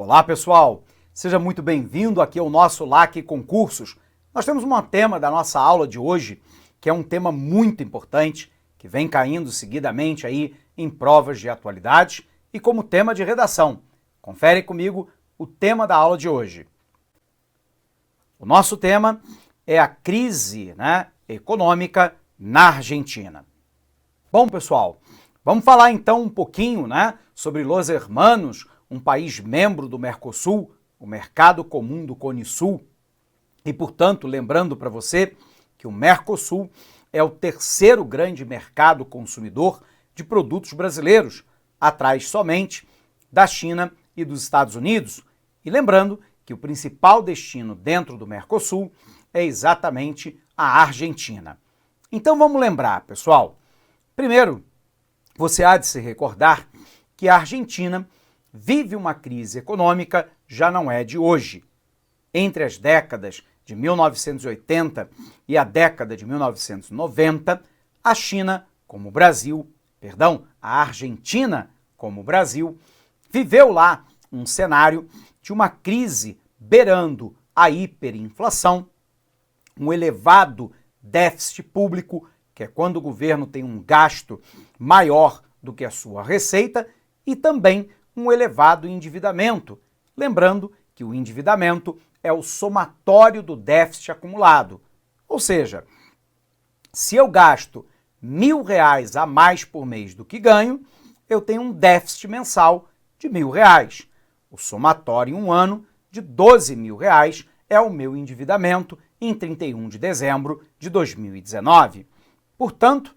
Olá pessoal, seja muito bem-vindo aqui ao nosso LAC Concursos. Nós temos um tema da nossa aula de hoje, que é um tema muito importante, que vem caindo seguidamente aí em provas de atualidade e como tema de redação. Confere comigo o tema da aula de hoje. O nosso tema é a crise econômica na Argentina. Bom pessoal, vamos falar então um pouquinho sobre Los Hermanos, um país membro do Mercosul, o Mercado Comum do Cone Sul, e, portanto, lembrando para você que o Mercosul é o terceiro grande mercado consumidor de produtos brasileiros, atrás somente da China e dos Estados Unidos. E lembrando que o principal destino dentro do Mercosul é exatamente a Argentina. Então vamos lembrar, pessoal. Primeiro, você há de se recordar que a Argentina vive uma crise econômica, já não é de hoje. Entre as décadas de 1980 e a década de 1990, a China, como o Brasil, a Argentina, como o Brasil, viveu lá um cenário de uma crise beirando a hiperinflação, um elevado déficit público, que é quando o governo tem um gasto maior do que a sua receita, e também um elevado endividamento. Lembrando que o endividamento é o somatório do déficit acumulado. Ou seja, se eu gasto R$1.000 a mais por mês do que ganho, eu tenho um déficit mensal de R$1.000. O somatório em um ano de R$12.000 é o meu endividamento em 31 de dezembro de 2019. Portanto,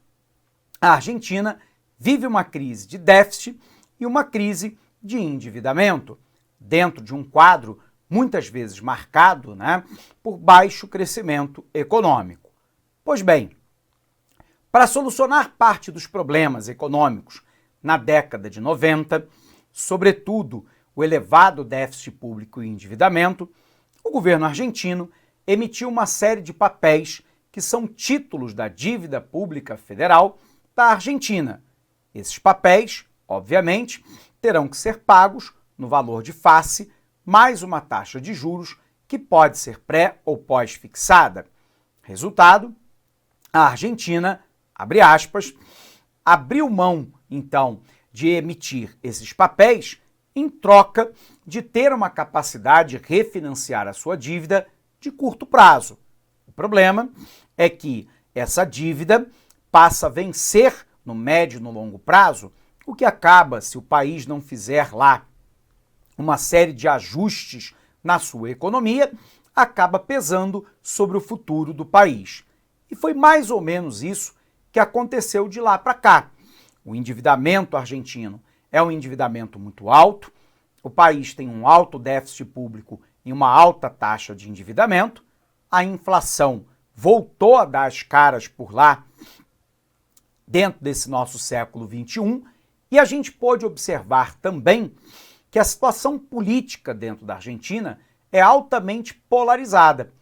a Argentina vive uma crise de déficit e uma crise de endividamento, dentro de um quadro muitas vezes marcado por baixo crescimento econômico. Pois bem, para solucionar parte dos problemas econômicos na década de 90, sobretudo o elevado déficit público e endividamento, o governo argentino emitiu uma série de papéis que são títulos da dívida pública federal da Argentina. Esses papéis, obviamente, terão que ser pagos no valor de face, mais uma taxa de juros que pode ser pré ou pós-fixada. Resultado, a Argentina, abre aspas, abriu mão, então, de emitir esses papéis em troca de ter uma capacidade de refinanciar a sua dívida de curto prazo. O problema é que essa dívida passa a vencer no médio e no longo prazo, o que acaba, se o país não fizer lá uma série de ajustes na sua economia, acaba pesando sobre o futuro do país. E foi mais ou menos isso que aconteceu de lá para cá. O endividamento argentino é um endividamento muito alto, o país tem um alto déficit público e uma alta taxa de endividamento, a inflação voltou a dar as caras por lá dentro desse nosso século XXI, e a gente pôde observar também que a situação política dentro da Argentina é altamente polarizada.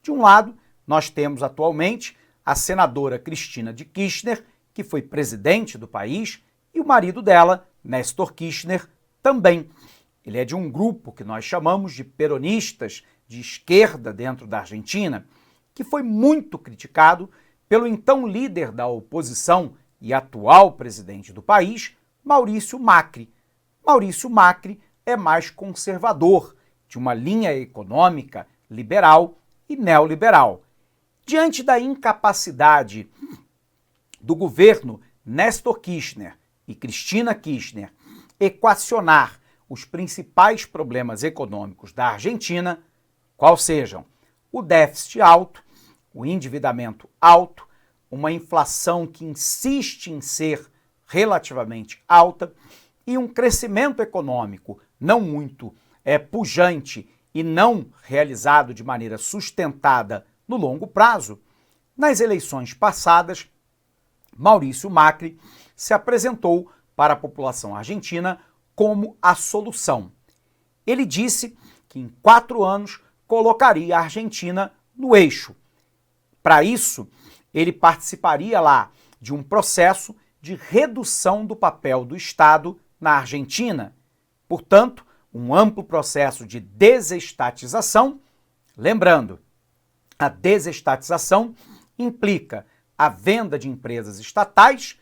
De um lado, nós temos atualmente a senadora Cristina de Kirchner, que foi presidente do país, e o marido dela, Néstor Kirchner, também. Ele é de um grupo que nós chamamos de peronistas de esquerda dentro da Argentina, que foi muito criticado pelo então líder da oposição e atual presidente do país, Maurício Macri. Maurício Macri é mais conservador, de uma linha econômica liberal e neoliberal. Diante da incapacidade do governo Néstor Kirchner e Cristina Kirchner equacionar os principais problemas econômicos da Argentina, quais sejam o déficit alto, o endividamento alto, uma inflação que insiste em ser relativamente alta e um crescimento econômico não muito pujante e não realizado de maneira sustentada no longo prazo, nas eleições passadas, Maurício Macri se apresentou para a população argentina como a solução. Ele disse que em 4 anos colocaria a Argentina no eixo. Para isso, ele participaria lá de um processo de redução do papel do Estado na Argentina. Portanto, um amplo processo de desestatização. Lembrando, a desestatização implica a venda de empresas estatais,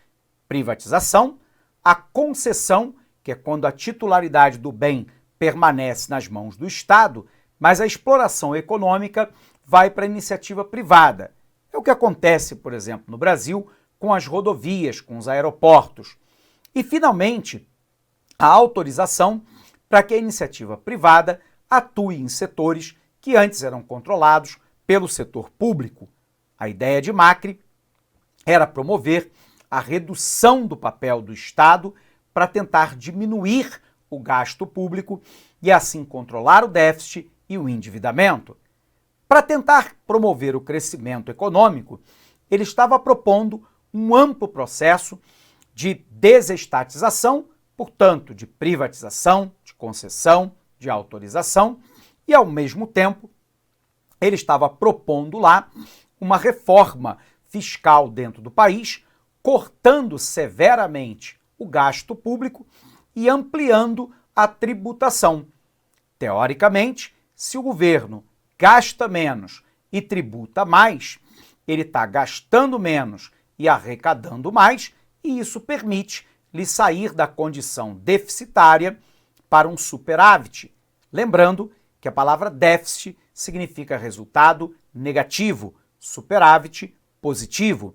privatização, a concessão, que é quando a titularidade do bem permanece nas mãos do Estado, mas a exploração econômica vai para a iniciativa privada. É o que acontece, por exemplo, no Brasil, com as rodovias, com os aeroportos. E, finalmente, a autorização para que a iniciativa privada atue em setores que antes eram controlados pelo setor público. A ideia de Macri era promover a redução do papel do Estado para tentar diminuir o gasto público e assim controlar o déficit e o endividamento. Para tentar promover o crescimento econômico, ele estava propondo um amplo processo de desestatização, portanto, de privatização, de concessão, de autorização, e, ao mesmo tempo, ele estava propondo lá uma reforma fiscal dentro do país, cortando severamente o gasto público e ampliando a tributação. Teoricamente, se o governo gasta menos e tributa mais, ele está gastando menos e arrecadando mais, e isso permite lhe sair da condição deficitária para um superávit. Lembrando que a palavra déficit significa resultado negativo, superávit positivo,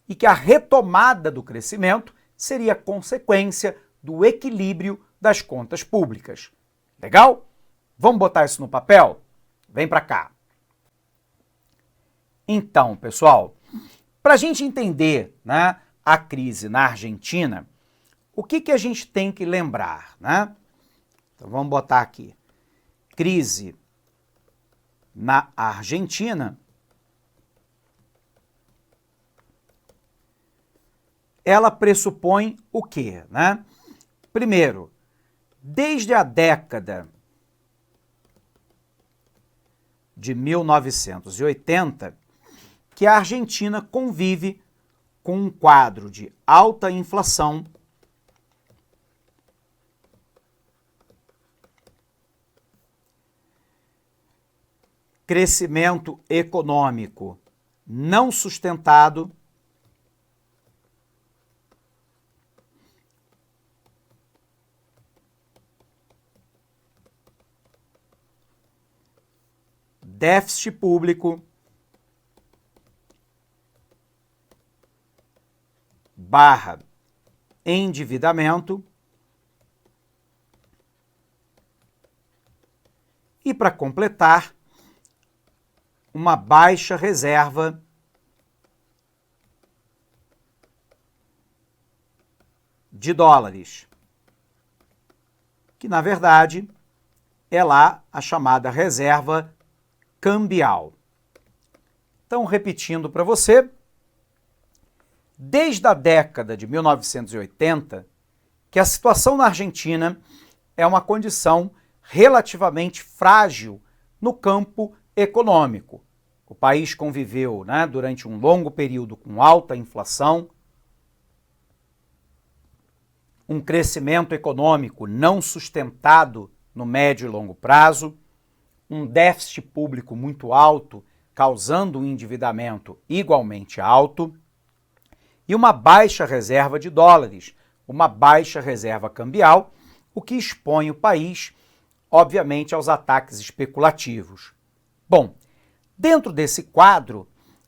e que a retomada do crescimento seria consequência do equilíbrio das contas públicas. Legal? Vamos botar isso no papel? Vem para cá. Então, pessoal, para a gente entender, né, a crise na Argentina, o que a gente tem que lembrar, né? Então, vamos botar aqui. Crise na Argentina. Ela pressupõe o quê, né? Primeiro, desde a década de 1980, que a Argentina convive com um quadro de alta inflação, crescimento econômico não sustentado, déficit público barra endividamento e, para completar, uma baixa reserva de dólares, que na verdade é lá a chamada reserva cambial. Então, repetindo para você, desde a década de 1980, que a situação na Argentina é uma condição relativamente frágil no campo econômico. O país conviveu, né, durante um longo período com alta inflação, um crescimento econômico não sustentado no médio e longo prazo, um déficit público muito alto, causando um endividamento igualmente alto, e uma baixa reserva de dólares, uma baixa reserva cambial, o que expõe o país, obviamente, aos ataques especulativos. Bom, dentro desse quadro,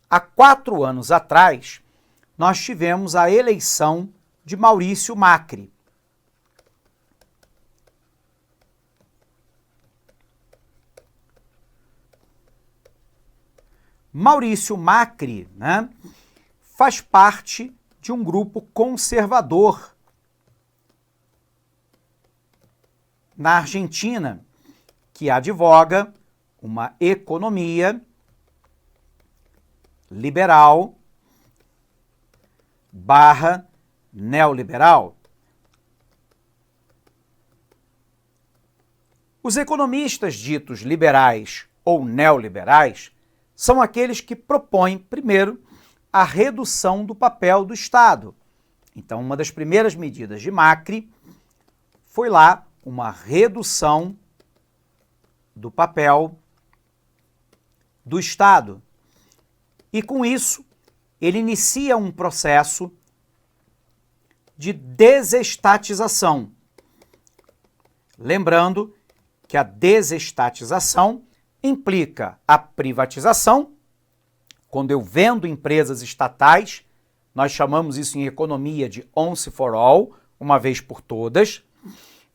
há 4 anos atrás, nós tivemos a eleição de Maurício Macri. Maurício Macri, né, faz parte de um grupo conservador na Argentina, que advoga uma economia liberal barra neoliberal. Os economistas ditos liberais ou neoliberais são aqueles que propõem, primeiro, a redução do papel do Estado. Então, uma das primeiras medidas de Macri foi lá uma redução do papel do Estado. E com isso, ele inicia um processo de desestatização. Lembrando que a desestatização implica a privatização. Quando eu vendo empresas estatais, nós chamamos isso em economia de once for all, uma vez por todas.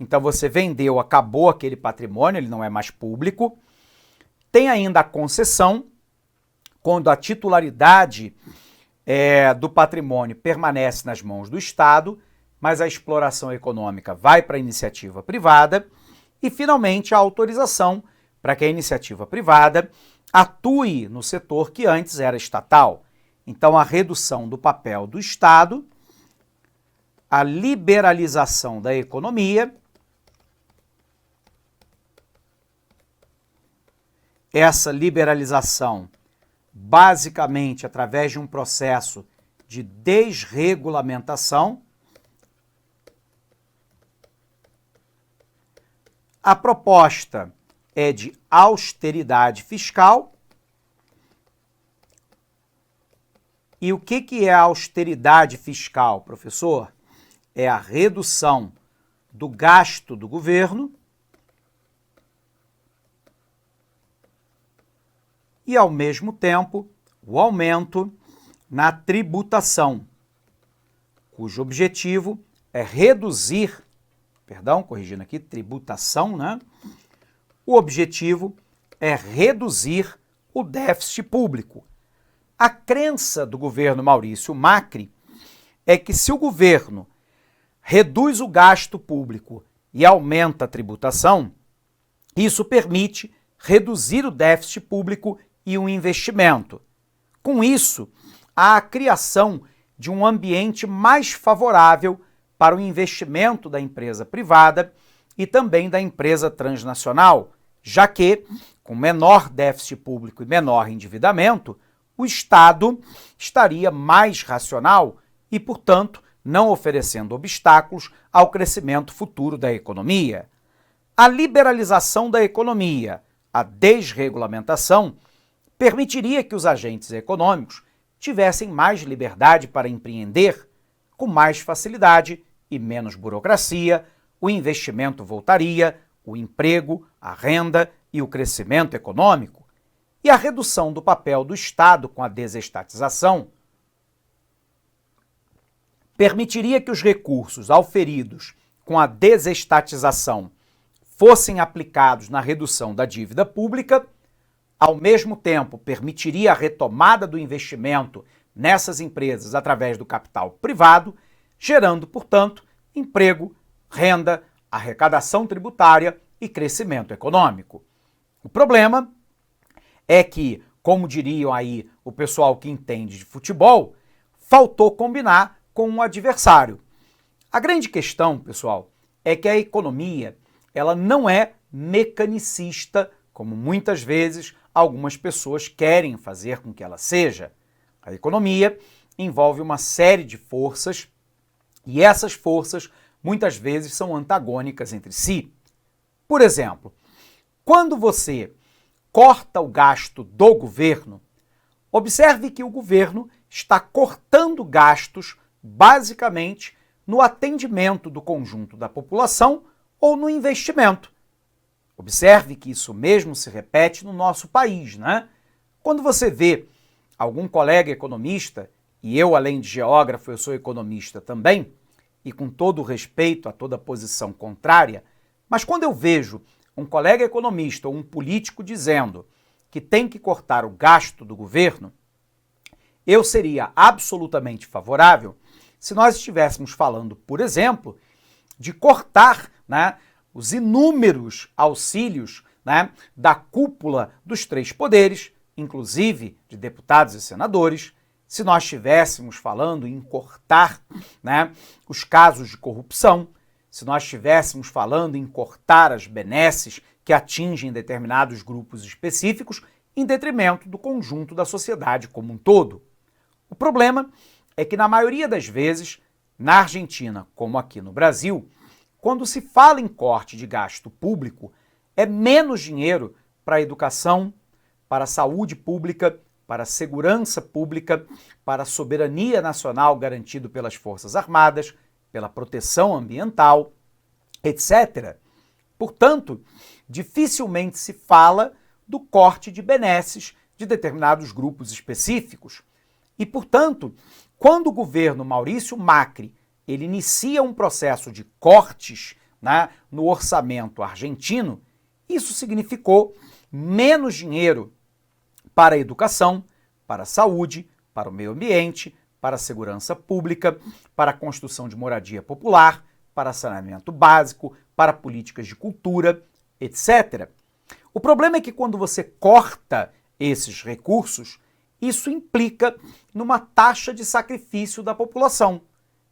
Então você vendeu, acabou aquele patrimônio, ele não é mais público. Tem ainda a concessão, quando a titularidade do patrimônio permanece nas mãos do Estado, mas a exploração econômica vai para a iniciativa privada. E, finalmente, a autorização para que a iniciativa privada atue no setor que antes era estatal. Então, a redução do papel do Estado, a liberalização da economia, essa liberalização basicamente através de um processo de desregulamentação. A proposta é de austeridade fiscal. E o que é a austeridade fiscal, professor? É a redução do gasto do governo e, ao mesmo tempo, o aumento na tributação, cujo objetivo é reduzir, corrigindo aqui, tributação, né? O objetivo é reduzir o déficit público. A crença do governo Maurício Macri é que se o governo reduz o gasto público e aumenta a tributação, isso permite reduzir o déficit público e o investimento. Com isso, há a criação de um ambiente mais favorável para o investimento da empresa privada e também da empresa transnacional, já que, com menor déficit público e menor endividamento, o Estado estaria mais racional e, portanto, não oferecendo obstáculos ao crescimento futuro da economia. A liberalização da economia, a desregulamentação, permitiria que os agentes econômicos tivessem mais liberdade para empreender, com mais facilidade e menos burocracia, o investimento voltaria, o emprego, a renda e o crescimento econômico. E a redução do papel do Estado com a desestatização permitiria que os recursos auferidos com a desestatização fossem aplicados na redução da dívida pública. Ao mesmo tempo, permitiria a retomada do investimento nessas empresas através do capital privado, gerando, portanto, emprego, renda, arrecadação tributária e crescimento econômico. O problema é que, como diriam aí o pessoal que entende de futebol, faltou combinar com um adversário. A grande questão, pessoal, é que a economia ela não é mecanicista, como muitas vezes algumas pessoas querem fazer com que ela seja. A economia envolve uma série de forças e essas forças muitas vezes são antagônicas entre si. Por exemplo, quando você corta o gasto do governo, observe que o governo está cortando gastos basicamente no atendimento do conjunto da população ou no investimento. Observe que isso mesmo se repete no nosso país, né? Quando você vê algum colega economista, e eu, além de geógrafo, eu sou economista também, e com todo o respeito a toda posição contrária, mas quando eu vejo um colega economista ou um político dizendo que tem que cortar o gasto do governo, eu seria absolutamente favorável se nós estivéssemos falando, por exemplo, de cortar, né, os inúmeros auxílios, né, da cúpula dos três poderes, inclusive de deputados e senadores, se nós estivéssemos falando em cortar, né, os casos de corrupção, se nós estivéssemos falando em cortar as benesses que atingem determinados grupos específicos, em detrimento do conjunto da sociedade como um todo. O problema é que, na maioria das vezes, na Argentina, como aqui no Brasil, quando se fala em corte de gasto público, é menos dinheiro para a educação, para a saúde pública, para a segurança pública, para a soberania nacional garantido pelas Forças Armadas, pela proteção ambiental, etc. Portanto, dificilmente se fala do corte de benesses de determinados grupos específicos. E, portanto, quando o governo Maurício Macri ele inicia um processo de cortes, né, no orçamento argentino, isso significou menos dinheiro para a educação, para a saúde, para o meio ambiente, para a segurança pública, para a construção de moradia popular, para saneamento básico, para políticas de cultura, etc. O problema é que quando você corta esses recursos, isso implica numa taxa de sacrifício da população,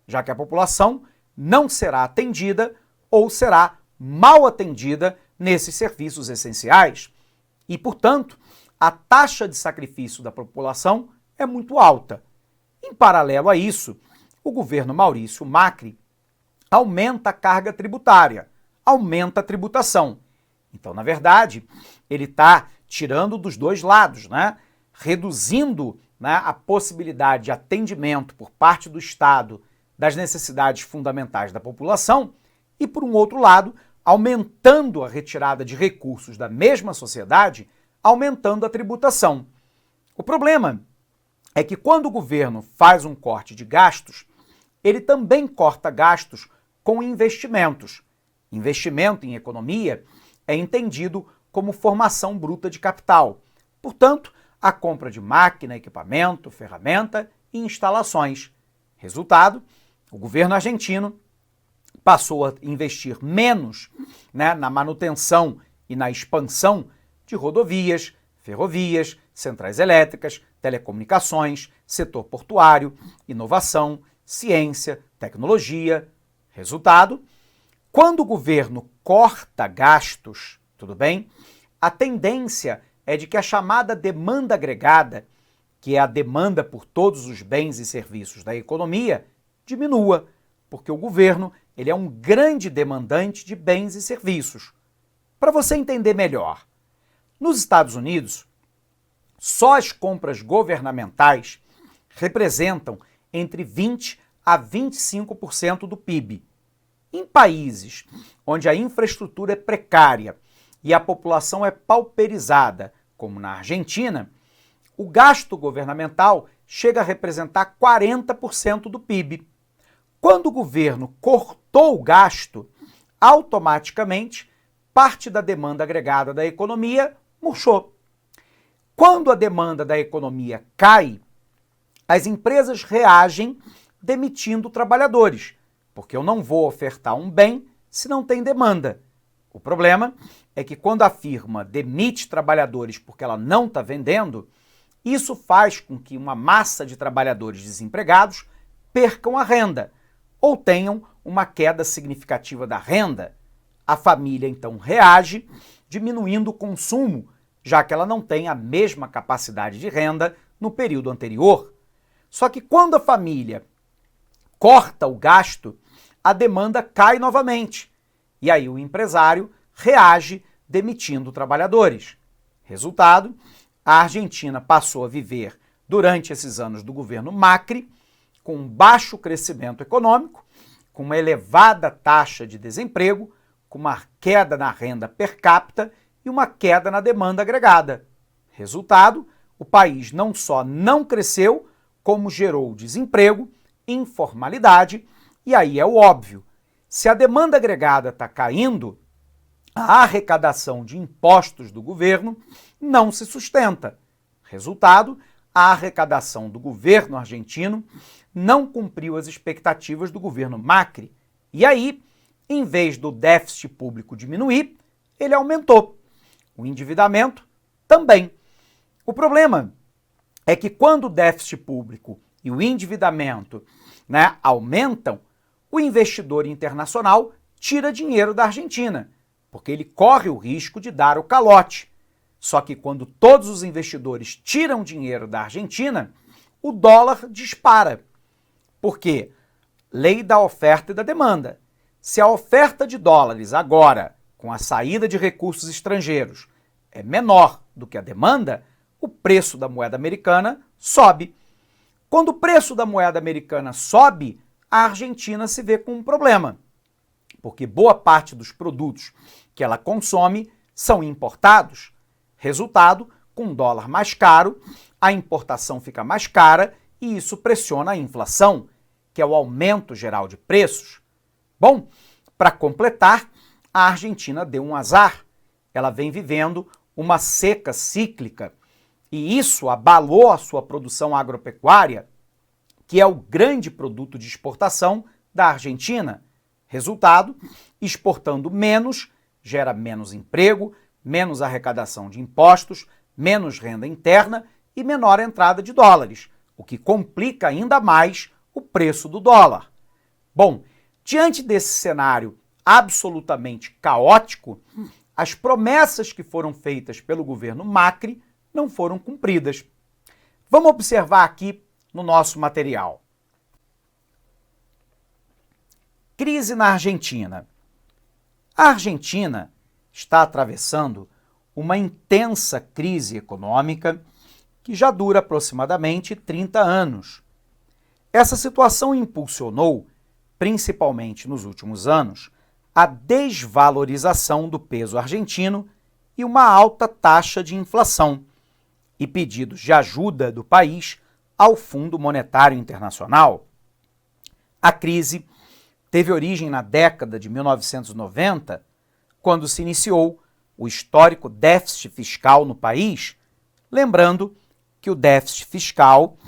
já que a população não será atendida ou será mal atendida nesses serviços essenciais. E, portanto, a taxa de sacrifício da população é muito alta. Em paralelo a isso, o governo Maurício Macri aumenta a carga tributária, aumenta a tributação. Então, na verdade, ele está tirando dos dois lados, né? Reduzindo, né, a possibilidade de atendimento por parte do Estado das necessidades fundamentais da população e, por um outro lado, aumentando a retirada de recursos da mesma sociedade, aumentando a tributação. O problema é que quando o governo faz um corte de gastos, ele também corta gastos com investimentos. Investimento em economia é entendido como formação bruta de capital. Portanto, a compra de máquina, equipamento, ferramenta e instalações. Resultado, o governo argentino passou a investir menos, né, na manutenção e na expansão de rodovias, ferrovias, centrais elétricas, telecomunicações, setor portuário, inovação, ciência, tecnologia. Resultado, quando o governo corta gastos, tudo bem? A tendência é de que a chamada demanda agregada, que é a demanda por todos os bens e serviços da economia, diminua, porque o governo ele é um grande demandante de bens e serviços. Para você entender melhor, nos Estados Unidos, só as compras governamentais representam entre 20% a 25% do PIB. Em países onde a infraestrutura é precária e a população é pauperizada, como na Argentina, o gasto governamental chega a representar 40% do PIB. Quando o governo cortou o gasto, automaticamente parte da demanda agregada da economia murchou. Quando a demanda da economia cai, as empresas reagem demitindo trabalhadores, porque eu não vou ofertar um bem se não tem demanda. O problema é que quando a firma demite trabalhadores porque ela não está vendendo, isso faz com que uma massa de trabalhadores desempregados percam a renda ou tenham uma queda significativa da renda. A família então reage, diminuindo o consumo, já que ela não tem a mesma capacidade de renda no período anterior. Só que quando a família corta o gasto, a demanda cai novamente. E aí o empresário reage demitindo trabalhadores. Resultado, a Argentina passou a viver, durante esses anos do governo Macri, com um baixo crescimento econômico, com uma elevada taxa de desemprego, com uma queda na renda per capita e uma queda na demanda agregada. Resultado, o país não só não cresceu, como gerou desemprego, informalidade, e aí é o óbvio. Se a demanda agregada está caindo, a arrecadação de impostos do governo não se sustenta. Resultado, a arrecadação do governo argentino não cumpriu as expectativas do governo Macri. E aí, em vez do déficit público diminuir, ele aumentou. O endividamento também. O problema é que quando o déficit público e o endividamento, né, aumentam, o investidor internacional tira dinheiro da Argentina, porque ele corre o risco de dar o calote. Só que quando todos os investidores tiram dinheiro da Argentina, o dólar dispara. Por quê? Lei da oferta e da demanda. Se a oferta de dólares agora, com a saída de recursos estrangeiros, é menor do que a demanda, o preço da moeda americana sobe. Quando o preço da moeda americana sobe, a Argentina se vê com um problema, porque boa parte dos produtos que ela consome são importados. Resultado, com um dólar mais caro, a importação fica mais cara e isso pressiona a inflação, que é o aumento geral de preços. Bom, para completar, a Argentina deu um azar. Ela vem vivendo uma seca cíclica e isso abalou a sua produção agropecuária, que é o grande produto de exportação da Argentina. Resultado, exportando menos, gera menos emprego, menos arrecadação de impostos, menos renda interna e menor entrada de dólares, o que complica ainda mais o preço do dólar. Bom, diante desse cenário absolutamente caótico, as promessas que foram feitas pelo governo Macri não foram cumpridas. Vamos observar aqui no nosso material. Crise na Argentina. A Argentina está atravessando uma intensa crise econômica que já dura aproximadamente 30 anos. Essa situação impulsionou, principalmente nos últimos anos, a desvalorização do peso argentino e uma alta taxa de inflação, e pedidos de ajuda do país ao Fundo Monetário Internacional. A crise teve origem na década de 1990, quando se iniciou o histórico déficit fiscal no país, lembrando que o déficit fiscal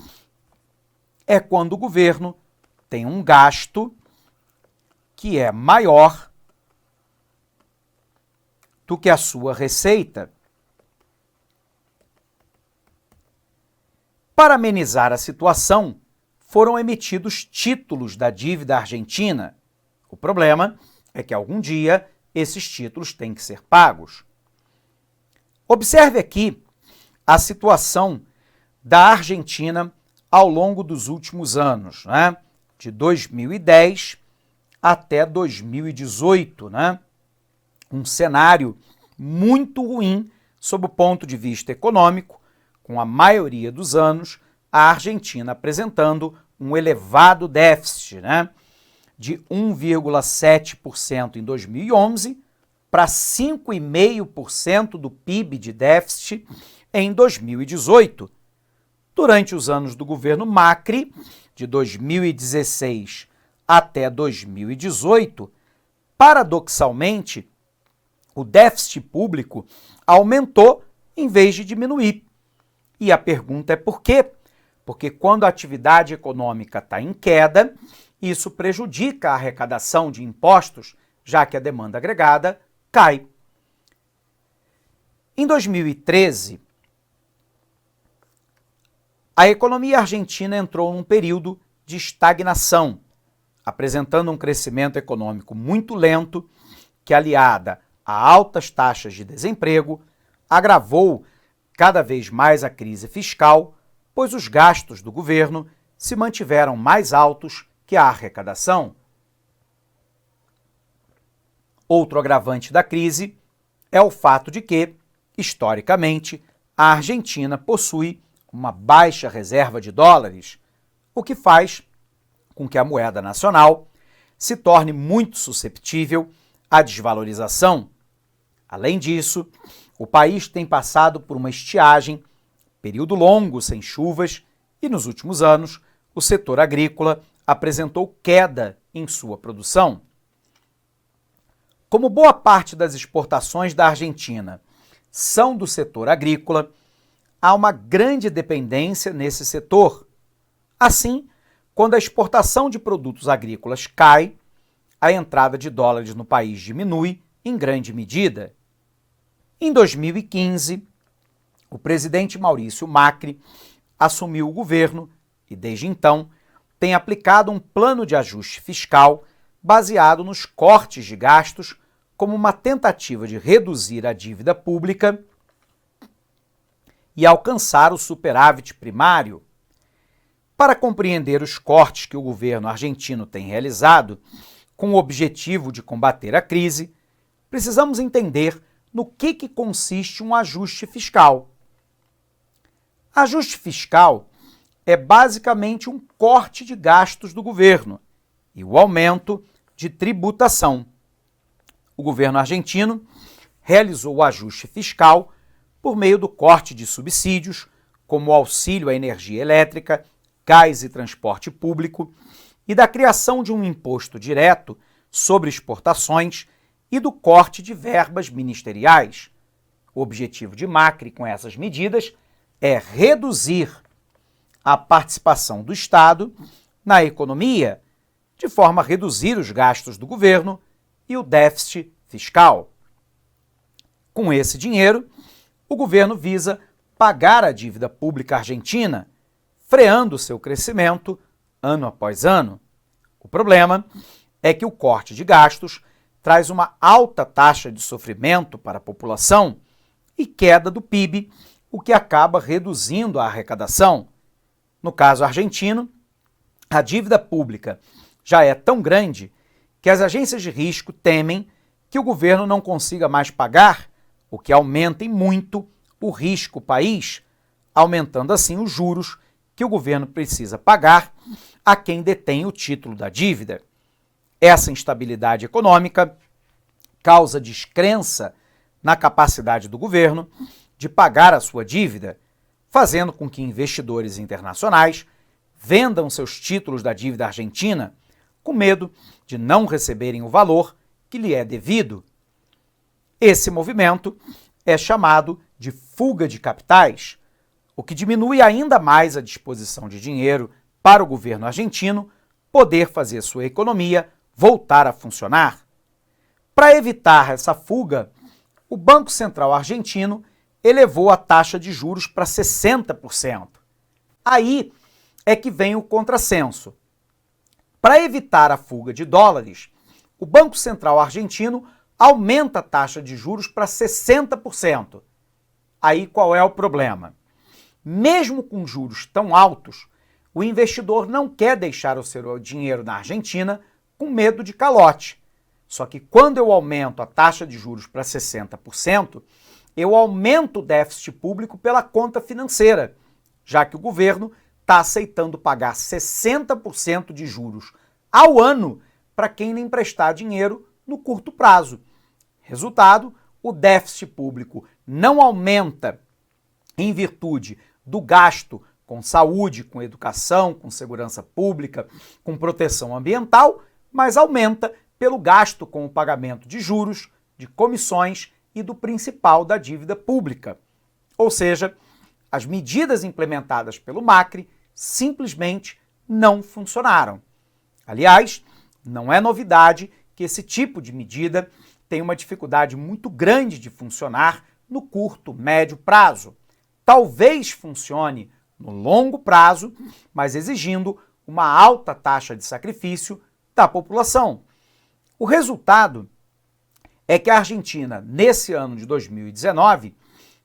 é quando o governo tem um gasto que é maior do que a sua receita. Para amenizar a situação, foram emitidos títulos da dívida argentina. O problema é que algum dia esses títulos têm que ser pagos. Observe aqui a situação da Argentina ao longo dos últimos anos, né? De 2010 até 2018, né? Um cenário muito ruim sob o ponto de vista econômico, com a maioria dos anos a Argentina apresentando um elevado déficit, né? De 1,7% em 2011 para 5,5% do PIB de déficit em 2018. Durante os anos do governo Macri, de 2016 até 2018, paradoxalmente, o déficit público aumentou em vez de diminuir. E a pergunta é por quê? Porque quando a atividade econômica está em queda, isso prejudica a arrecadação de impostos, já que a demanda agregada cai. Em 2013, a economia argentina entrou num período de estagnação, apresentando um crescimento econômico muito lento, que, aliada a altas taxas de desemprego, agravou cada vez mais a crise fiscal, pois os gastos do governo se mantiveram mais altos que a arrecadação. Outro agravante da crise é o fato de que, historicamente, a Argentina possui uma baixa reserva de dólares, o que faz com que a moeda nacional se torne muito susceptível à desvalorização. Além disso, o país tem passado por uma estiagem, período longo sem chuvas, e nos últimos anos o setor agrícola apresentou queda em sua produção. Como boa parte das exportações da Argentina são do setor agrícola, há uma grande dependência nesse setor. Assim, quando a exportação de produtos agrícolas cai, a entrada de dólares no país diminui em grande medida. Em 2015, o presidente Maurício Macri assumiu o governo e, desde então, tem aplicado um plano de ajuste fiscal baseado nos cortes de gastos como uma tentativa de reduzir a dívida pública e alcançar o superávit primário. Para compreender os cortes que o governo argentino tem realizado, com o objetivo de combater a crise, precisamos entender no que consiste um ajuste fiscal. Ajuste fiscal é basicamente um corte de gastos do governo e o aumento de tributação. O governo argentino realizou o ajuste fiscal por meio do corte de subsídios, como o auxílio à energia elétrica, gás e transporte público, e da criação de um imposto direto sobre exportações e do corte de verbas ministeriais. O objetivo de Macri com essas medidas é reduzir a participação do Estado na economia, de forma a reduzir os gastos do governo e o déficit fiscal. Com esse dinheiro, o governo visa pagar a dívida pública argentina, freando seu crescimento ano após ano. O problema é que o corte de gastos traz uma alta taxa de sofrimento para a população e queda do PIB, o que acaba reduzindo a arrecadação. No caso argentino, a dívida pública já é tão grande que as agências de risco temem que o governo não consiga mais pagar, o que aumenta em muito o risco país, aumentando assim os juros que o governo precisa pagar a quem detém o título da dívida. Essa instabilidade econômica causa descrença na capacidade do governo de pagar a sua dívida, fazendo com que investidores internacionais vendam seus títulos da dívida argentina com medo de não receberem o valor que lhe é devido. Esse movimento é chamado de fuga de capitais, o que diminui ainda mais a disposição de dinheiro para o governo argentino poder fazer sua economia voltar a funcionar. Para evitar essa fuga, o Banco Central argentino elevou a taxa de juros para 60%. Aí é que vem o contrassenso. Para evitar a fuga de dólares, o Banco Central argentino aumenta a taxa de juros para 60%. Aí qual é o problema? Mesmo com juros tão altos, o investidor não quer deixar o seu dinheiro na Argentina com medo de calote. Só que quando eu aumento a taxa de juros para 60%, eu aumento o déficit público pela conta financeira, já que o governo está aceitando pagar 60% de juros ao ano para quem lhe emprestar dinheiro no curto prazo. Resultado, o déficit público não aumenta em virtude do gasto com saúde, com educação, com segurança pública, com proteção ambiental, mas aumenta pelo gasto com o pagamento de juros, de comissões e do principal da dívida pública. Ou seja, as medidas implementadas pelo Macri simplesmente não funcionaram. Aliás, não é novidade que esse tipo de medida tem uma dificuldade muito grande de funcionar no curto, médio prazo. Talvez funcione no longo prazo, mas exigindo uma alta taxa de sacrifício da população. O resultado é que a Argentina, nesse ano de 2019,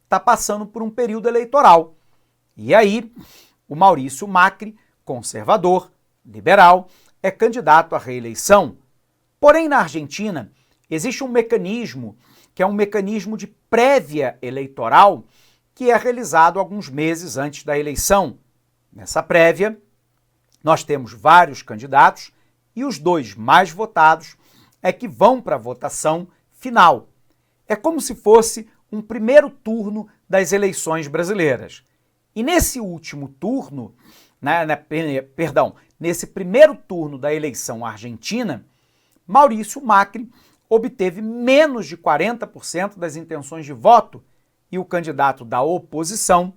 está passando por um período eleitoral. E aí, o Maurício Macri, conservador, liberal, é candidato à reeleição. Porém, na Argentina, existe um mecanismo que é um mecanismo de prévia eleitoral que é realizado alguns meses antes da eleição. Nessa prévia, nós temos vários candidatos e os dois mais votados é que vão para a votação final. É como se fosse um primeiro turno das eleições brasileiras. E nesse último turno, nesse primeiro turno da eleição argentina, Maurício Macri obteve menos de 40% das intenções de voto e o candidato da oposição,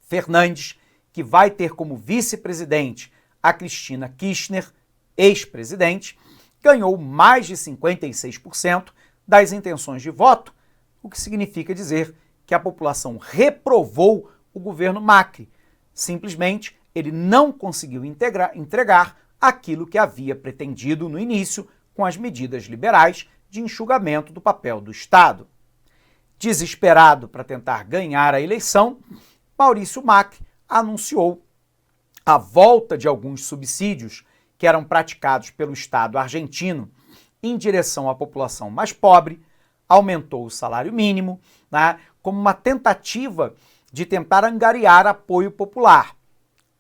Fernandes, que vai ter como vice-presidente a Cristina Kirchner, ex-presidente, ganhou mais de 56% das intenções de voto, o que significa dizer que a população reprovou o governo Macri. Simplesmente, ele não conseguiu entregar aquilo que havia pretendido no início com as medidas liberais de enxugamento do papel do Estado. Desesperado para tentar ganhar a eleição, Maurício Macri anunciou a volta de alguns subsídios que eram praticados pelo Estado argentino em direção à população mais pobre, aumentou o salário mínimo, né, como uma tentativa de tentar angariar apoio popular.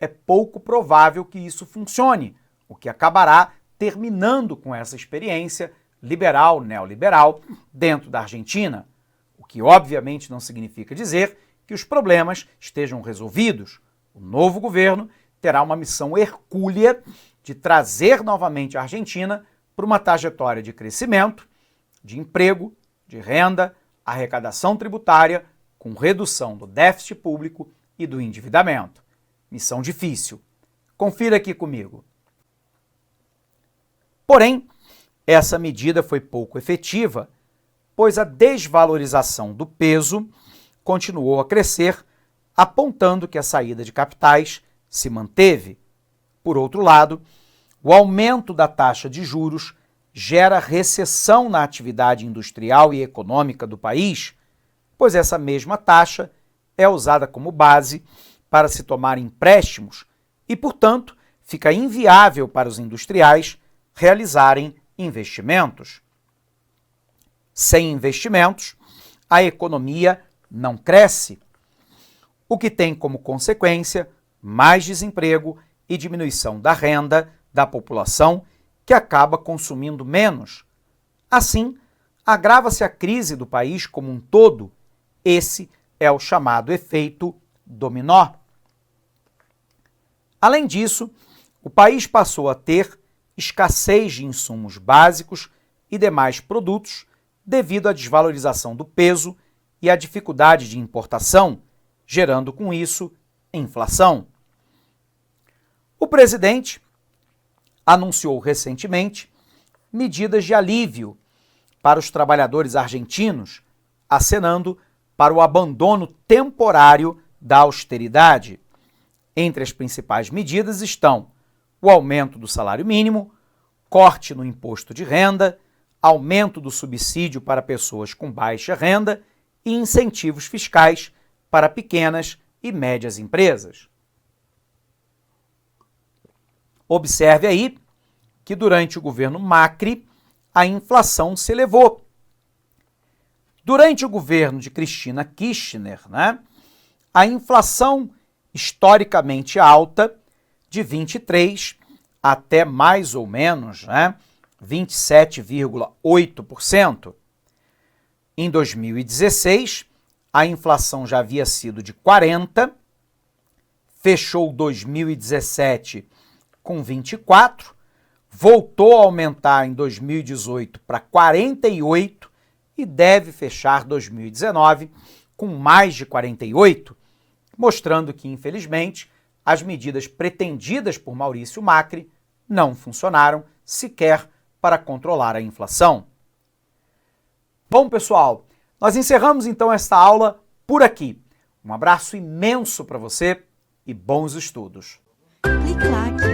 É pouco provável que isso funcione, o que acabará terminando com essa experiência liberal, neoliberal, dentro da Argentina, o que obviamente não significa dizer que os problemas estejam resolvidos. O novo governo terá uma missão hercúlea de trazer novamente a Argentina para uma trajetória de crescimento, de emprego, de renda, arrecadação tributária, com redução do déficit público e do endividamento. Missão difícil. Confira aqui comigo. Porém, essa medida foi pouco efetiva, pois a desvalorização do peso continuou a crescer, apontando que a saída de capitais se manteve. Por outro lado, o aumento da taxa de juros gera recessão na atividade industrial e econômica do país, pois essa mesma taxa é usada como base para se tomar empréstimos e, portanto, fica inviável para os industriais realizarem investimentos. Sem investimentos, a economia não cresce, o que tem como consequência mais desemprego e diminuição da renda da população, que acaba consumindo menos. Assim, agrava-se a crise do país como um todo. Esse é o chamado efeito dominó. Além disso, o país passou a ter escassez de insumos básicos e demais produtos devido à desvalorização do peso e à dificuldade de importação, gerando com isso inflação. O presidente anunciou recentemente medidas de alívio para os trabalhadores argentinos, acenando para o abandono temporário da austeridade. Entre as principais medidas estão o aumento do salário mínimo, corte no imposto de renda, aumento do subsídio para pessoas com baixa renda e incentivos fiscais para pequenas e médias empresas. Observe aí que durante o governo Macri, a inflação se elevou. Durante o governo de Cristina Kirchner, a inflação historicamente alta, de 23% até mais ou menos 27,8%. Em 2016, a inflação já havia sido de 40%, fechou 2017 com 24%, voltou a aumentar em 2018 para 48% e deve fechar 2019 com mais de 48%, mostrando que, infelizmente, as medidas pretendidas por Maurício Macri não funcionaram sequer para controlar a inflação. Bom, pessoal, nós encerramos então esta aula por aqui. Um abraço imenso para você e bons estudos. Clique like.